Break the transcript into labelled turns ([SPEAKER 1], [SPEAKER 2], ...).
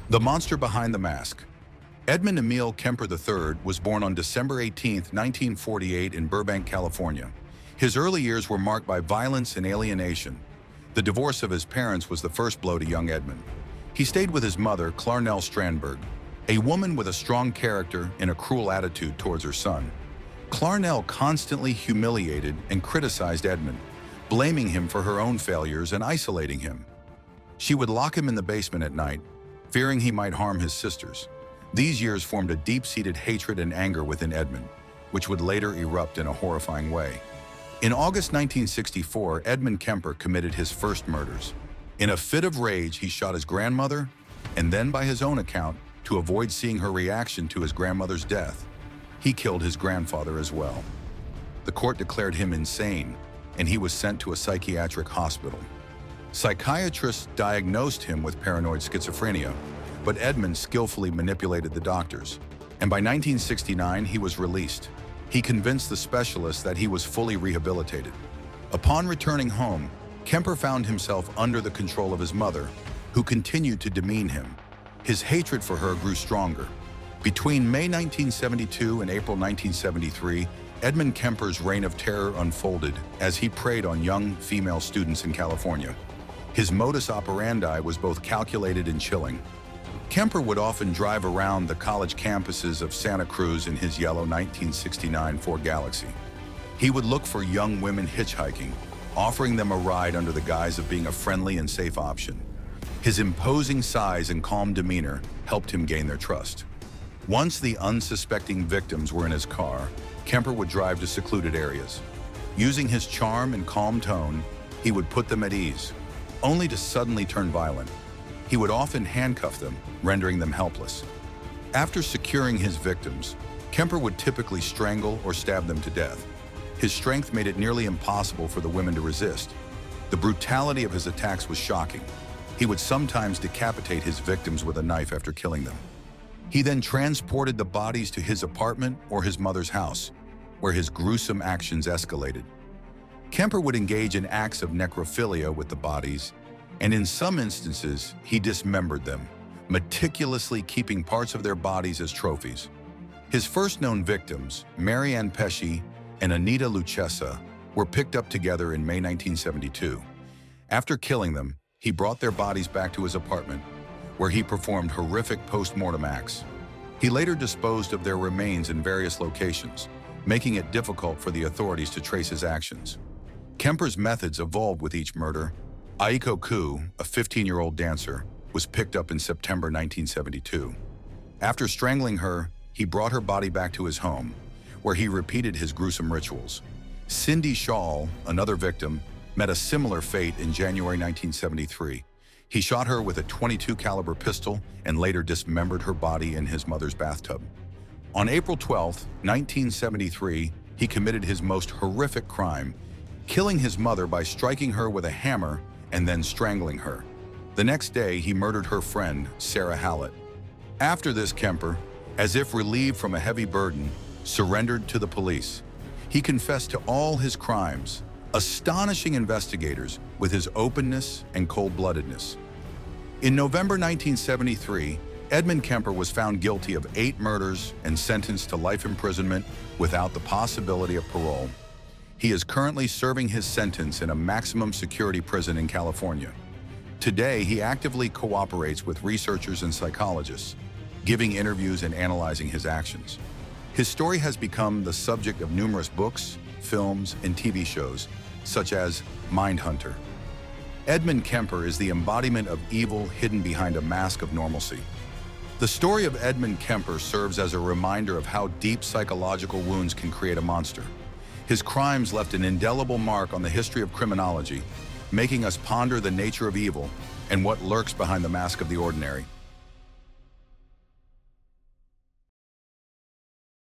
[SPEAKER 1] The monster behind the mask. Edmund Emil Kemper III was born on December 18, 1948 in Burbank, California. His early years were marked by violence and alienation. The divorce of his parents was the first blow to young Edmund. He stayed with his mother, Clarnell Strandberg, a woman with a strong character and a cruel attitude towards her son. Clarnell constantly humiliated and criticized Edmund, blaming him for her own failures and isolating him. She would lock him in the basement at night, fearing he might harm his sisters. These years formed a deep-seated hatred and anger within Edmund, which would later erupt in a horrifying way. In August 1964, Edmund Kemper committed his first murders. In a fit of rage, he shot his grandmother, and then, by his own account, to avoid seeing her reaction to his grandmother's death, he killed his grandfather as well. The court declared him insane, and he was sent to a psychiatric hospital. Psychiatrists diagnosed him with paranoid schizophrenia, but Edmund skillfully manipulated the doctors, and by 1969 he was released. He convinced the specialists that he was fully rehabilitated. Upon returning home, Kemper found himself under the control of his mother, who continued to demean him. His hatred for her grew stronger. Between May 1972 and April 1973, Edmund Kemper's reign of terror unfolded as he preyed on young female students in California. His modus operandi was both calculated and chilling. Kemper would often drive around the college campuses of Santa Cruz in his yellow 1969 Ford Galaxy. He would look for young women hitchhiking, offering them a ride under the guise of being a friendly and safe option. His imposing size and calm demeanor helped him gain their trust. Once the unsuspecting victims were in his car, Kemper would drive to secluded areas. Using his charm and calm tone, he would put them at ease, only to suddenly turn violent. He would often handcuff them, rendering them helpless. After securing his victims, Kemper would typically strangle or stab them to death. His strength made it nearly impossible for the women to resist. The brutality of his attacks was shocking. He would sometimes decapitate his victims with a knife after killing them. He then transported the bodies to his apartment or his mother's house, where his gruesome actions escalated. Kemper would engage in acts of necrophilia with the bodies, and in some instances, he dismembered them, meticulously keeping parts of their bodies as trophies. His first known victims, Marianne Pesce and Anita Lucchesa, were picked up together in May 1972. After killing them, he brought their bodies back to his apartment, where he performed horrific post-mortem acts. He later disposed of their remains in various locations, making it difficult for the authorities to trace his actions. Kemper's methods evolved with each murder. Aiko Ku, a 15-year-old dancer, was picked up in September 1972. After strangling her, he brought her body back to his home, where he repeated his gruesome rituals. Cindy Shaw, another victim, met a similar fate in January 1973. He shot her with a .22 caliber pistol and later dismembered her body in his mother's bathtub. On April 12, 1973, he committed his most horrific crime, killing his mother by striking her with a hammer and then strangling her. The next day, he murdered her friend, Sarah Hallett. After this, Kemper, as if relieved from a heavy burden, surrendered to the police. He confessed to all his crimes, astonishing investigators with his openness and cold-bloodedness. In November 1973, Edmund Kemper was found guilty of 8 murders and sentenced to life imprisonment without the possibility of parole. He is currently serving his sentence in a maximum security prison in California. Today, he actively cooperates with researchers and psychologists, giving interviews and analyzing his actions. His story has become the subject of numerous books, films, and TV shows, such as Mindhunter. Edmund Kemper is the embodiment of evil hidden behind a mask of normalcy. The story of Edmund Kemper serves as a reminder of how deep psychological wounds can create a monster. His crimes left an indelible mark on the history of criminology, making us ponder the nature of evil and what lurks behind the mask of the ordinary.